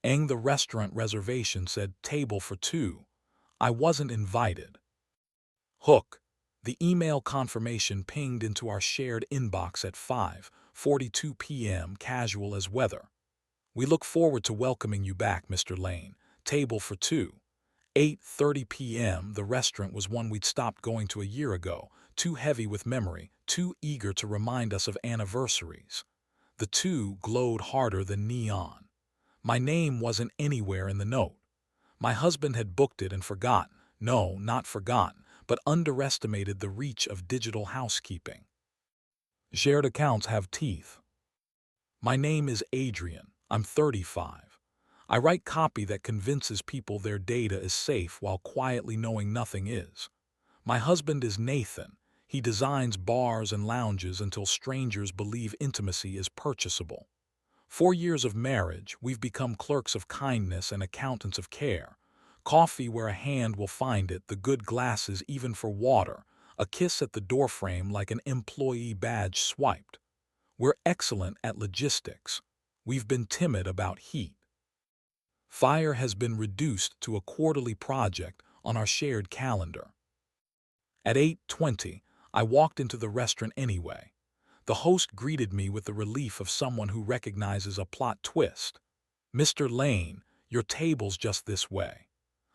The restaurant reservation said table for two. I wasn't invited. Hook. The email confirmation pinged into our shared inbox at 5:42 p.m. casual as weather. We look forward to welcoming you back, Mr. Lane. Table for two. 8:30 p.m. The restaurant was one we'd stopped going to a year ago, too heavy with memory, too eager to remind us of anniversaries. The two glowed harder than neon. My name wasn't anywhere in the note. My husband had booked it and forgotten. No, not forgotten, but underestimated the reach of digital housekeeping. Shared accounts have teeth. My name is Adrian. I'm 35. I write copy that convinces people their data is safe while quietly knowing nothing is. My husband is Nathan. He designs bars and lounges until strangers believe intimacy is purchasable. 4 years of marriage, we've become clerks of kindness and accountants of care. Coffee where a hand will find it, the good glasses even for water, a kiss at the doorframe like an employee badge swiped. We're excellent at logistics. We've been timid about heat. Fire has been reduced to a quarterly project on our shared calendar. At 8:20, I walked into the restaurant anyway. The host greeted me with the relief of someone who recognizes a plot twist. "Mr. Lane, your table's just this way."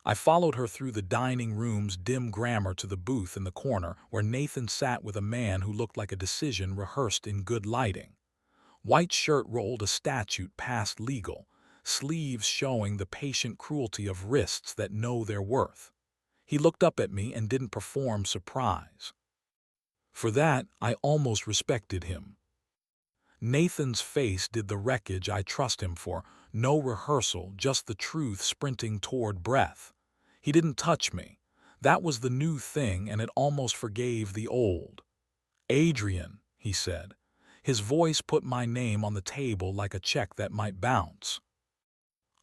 I followed her through the dining room's dim grammar to the booth in the corner where Nathan sat with a man who looked like a decision rehearsed in good lighting. White shirt rolled a statute past legal, sleeves showing the patient cruelty of wrists that know their worth. He looked up at me and didn't perform surprise. For that, I almost respected him. Nathan's face did the wreckage I trust him for, no rehearsal, just the truth sprinting toward breath. He didn't touch me. That was the new thing, and it almost forgave the old. "Adrian," he said. His voice put my name on the table like a check that might bounce.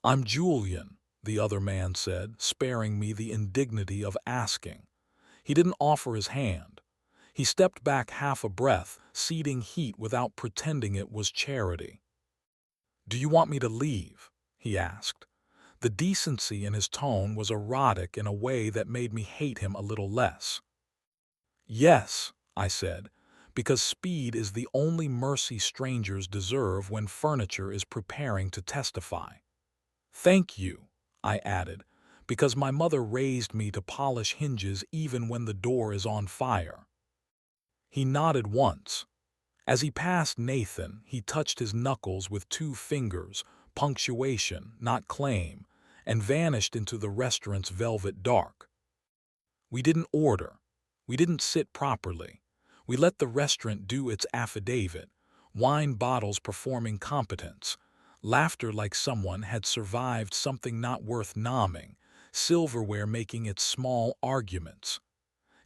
"I'm Julian," the other man said, sparing me the indignity of asking. He didn't offer his hand. He stepped back half a breath, ceding heat without pretending it was charity. "Do you want me to leave?" he asked. The decency in his tone was erotic in a way that made me hate him a little less. "Yes," I said, because speed is the only mercy strangers deserve when furniture is preparing to testify. "Thank you," I added, because my mother raised me to polish hinges even when the door is on fire. He nodded once. As he passed Nathan, he touched his knuckles with 2 fingers, punctuation, not claim, and vanished into the restaurant's velvet dark. We didn't order. We didn't sit properly. We let the restaurant do its affidavit, wine bottles performing competence, laughter like someone had survived something not worth nomming, silverware making its small arguments.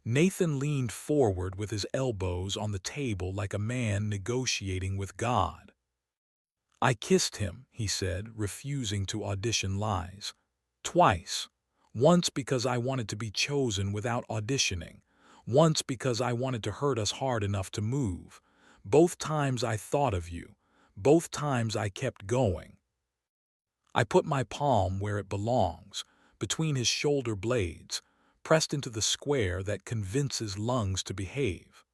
Nathan leaned forward with his elbows on the table like a man negotiating with God. "I kissed him," he said, refusing to audition lies. "Twice. Once because I wanted to be chosen without auditioning. Once because I wanted to hurt us hard enough to move. Both times I thought of you. Both times I kept going." I put my palm where it belongs, between his shoulder blades, pressed into the square that convinces lungs to behave.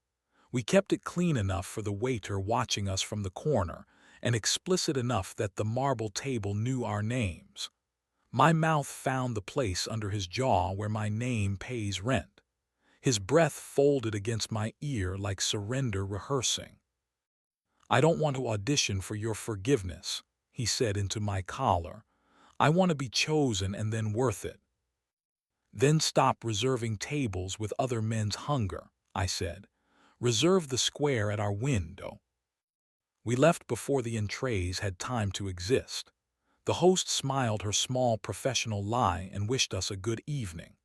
We kept it clean enough for the waiter watching us from the corner, and explicit enough that the marble table knew our names. My mouth found the place under his jaw where my name pays rent. His breath folded against my ear like surrender rehearsing. "I don't want to audition for your forgiveness," he said into my collar. "I want to be chosen and then worth it." "Then stop reserving tables with other men's hunger," I said. "Reserve the square at our window." We left before the entrees had time to exist. The host smiled her small professional lie and wished us a good evening.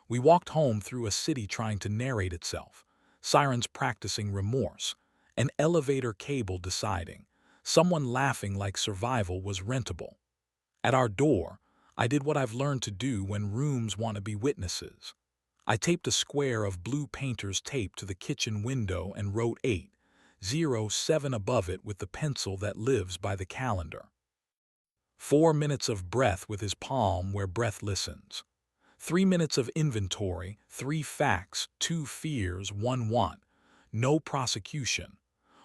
We walked home through a city trying to narrate itself, sirens practicing remorse, an elevator cable deciding, someone laughing like survival was rentable. At our door, I did what I've learned to do when rooms want to be witnesses. I taped a square of blue painter's tape to the kitchen window and wrote 807 above it with the pencil that lives by the calendar. 4 minutes of breath with his palm where breath listens. 3 minutes of inventory, 3 facts, 2 fears, 1 want. No prosecution.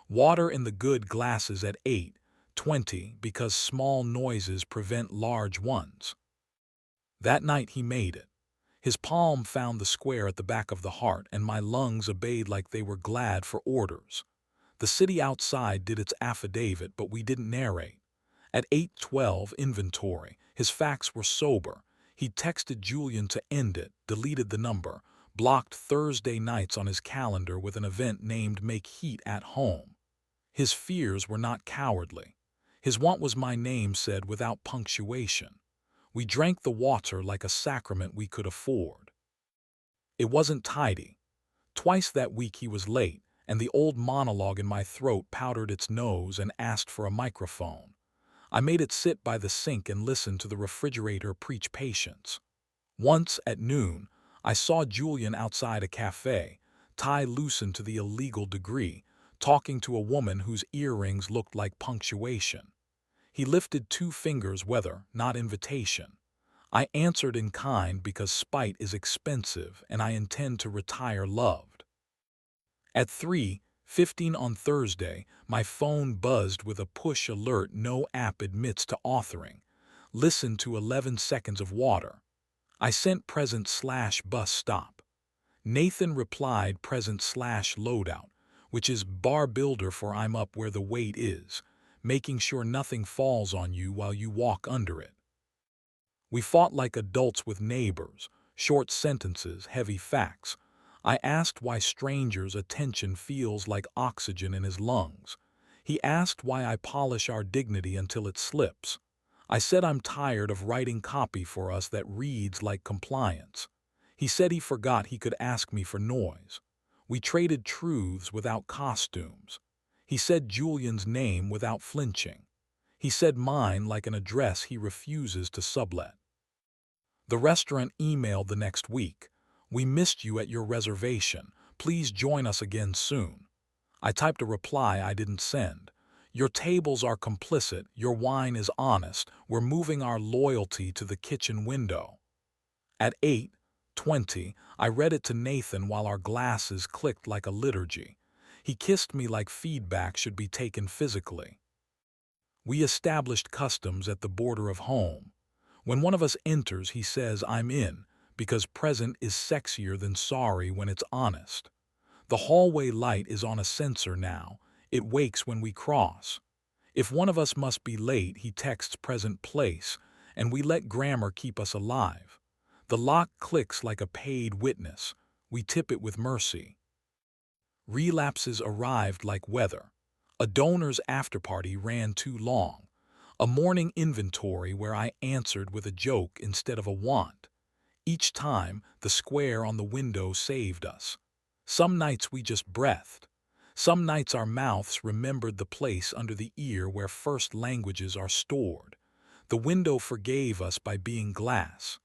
Water in the good glasses at 8:20 because small noises prevent large ones. That night he made it. His palm found the square at the back of the heart, and my lungs obeyed like they were glad for orders. The city outside did its affidavit, but we didn't narrate. At 8:12 inventory, his facts were sober. He texted Julian to end it, deleted the number, blocked Thursday nights on his calendar with an event named Make Heat at Home. His fears were not cowardly. His want was my name said without punctuation. We drank the water like a sacrament we could afford. It wasn't tidy. Twice that week he was late, and the old monologue in my throat powdered its nose and asked for a microphone. I made it sit by the sink and listened to the refrigerator preach patience. Once, at noon, I saw Julian outside a cafe, tie loosened to the illegal degree, talking to a woman whose earrings looked like punctuation. He lifted 2 fingers, weather, not invitation. I answered in kind because spite is expensive and I intend to retire loved. At 3:15 on Thursday, my phone buzzed with a push alert no app admits to authoring. Listen to 11 seconds of water. I sent present/bus stop. Nathan replied present/loadout, which is bar builder for I'm up where the weight is, making sure nothing falls on you while you walk under it. We fought like adults with neighbors, short sentences, heavy facts. I asked why strangers' attention feels like oxygen in his lungs. He asked why I polish our dignity until it slips. I said I'm tired of writing copy for us that reads like compliance. He said he forgot he could ask me for noise. We traded truths without costumes. He said Julian's name without flinching. He said mine like an address he refuses to sublet. The restaurant emailed the next week. We missed you at your reservation. Please join us again soon. I typed a reply I didn't send. Your tables are complicit, your wine is honest, we're moving our loyalty to the kitchen window. At 8:20, I read it to Nathan while our glasses clicked like a liturgy. He kissed me like feedback should be taken physically. We established customs at the border of home. When one of us enters, he says, I'm in, because present is sexier than sorry when it's honest. The hallway light is on a sensor now. It wakes when we cross. If one of us must be late, he texts present place, and we let grammar keep us alive. The lock clicks like a paid witness. We tip it with mercy. Relapses arrived like weather. A donor's afterparty ran too long. A morning inventory where I answered with a joke instead of a want. Each time, the square on the window saved us. Some nights we just breathed. Some nights our mouths remembered the place under the ear where first languages are stored. The window forgave us by being glass.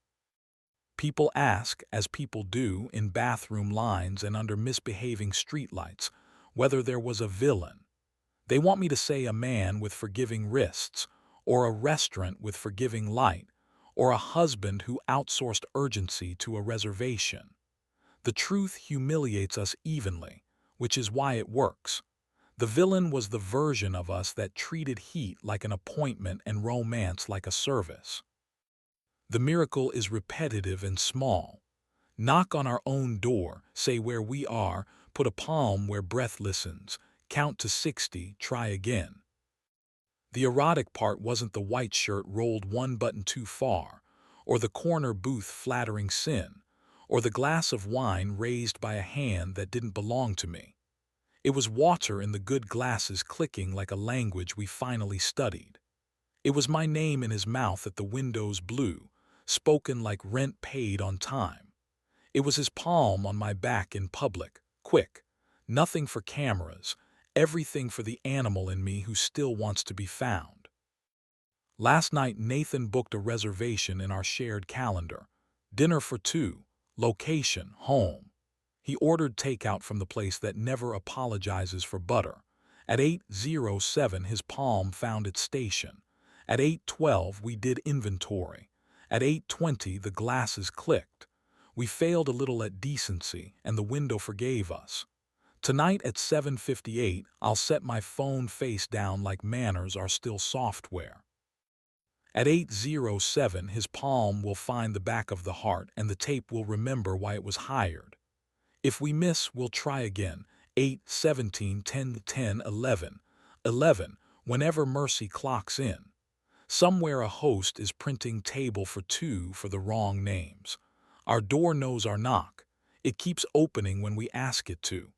People ask, as people do in bathroom lines and under misbehaving streetlights, whether there was a villain. They want me to say a man with forgiving wrists, or a restaurant with forgiving light, or a husband who outsourced urgency to a reservation. The truth humiliates us evenly, which is why it works. The villain was the version of us that treated heat like an appointment and romance like a service. The miracle is repetitive and small. Knock on our own door, say where we are, put a palm where breath listens, count to 60, try again. The erotic part wasn't the white shirt rolled 1 button too far, or the corner booth flattering sin, or the glass of wine raised by a hand that didn't belong to me. It was water in the good glasses clicking like a language we finally studied. It was my name in his mouth at the windows blue, spoken like rent paid on time. It was his palm on my back in public, quick, nothing for cameras, everything for the animal in me who still wants to be found. Last night Nathan booked a reservation in our shared calendar. Dinner for 2, location, home. He ordered takeout from the place that never apologizes for butter. At 8:07 his palm found its station. At 8:12, we did inventory. At 8:20, the glasses clicked. We failed a little at decency, and the window forgave us. Tonight at 7:58, I'll set my phone face down like manners are still software. At 8:07, his palm will find the back of the heart, and the tape will remember why it was hired. If we miss, we'll try again. 8:17, 10:10, 11. 11, whenever Mercy clocks in. Somewhere a host is printing table for two for the wrong names. Our door knows our knock. It keeps opening when we ask it to.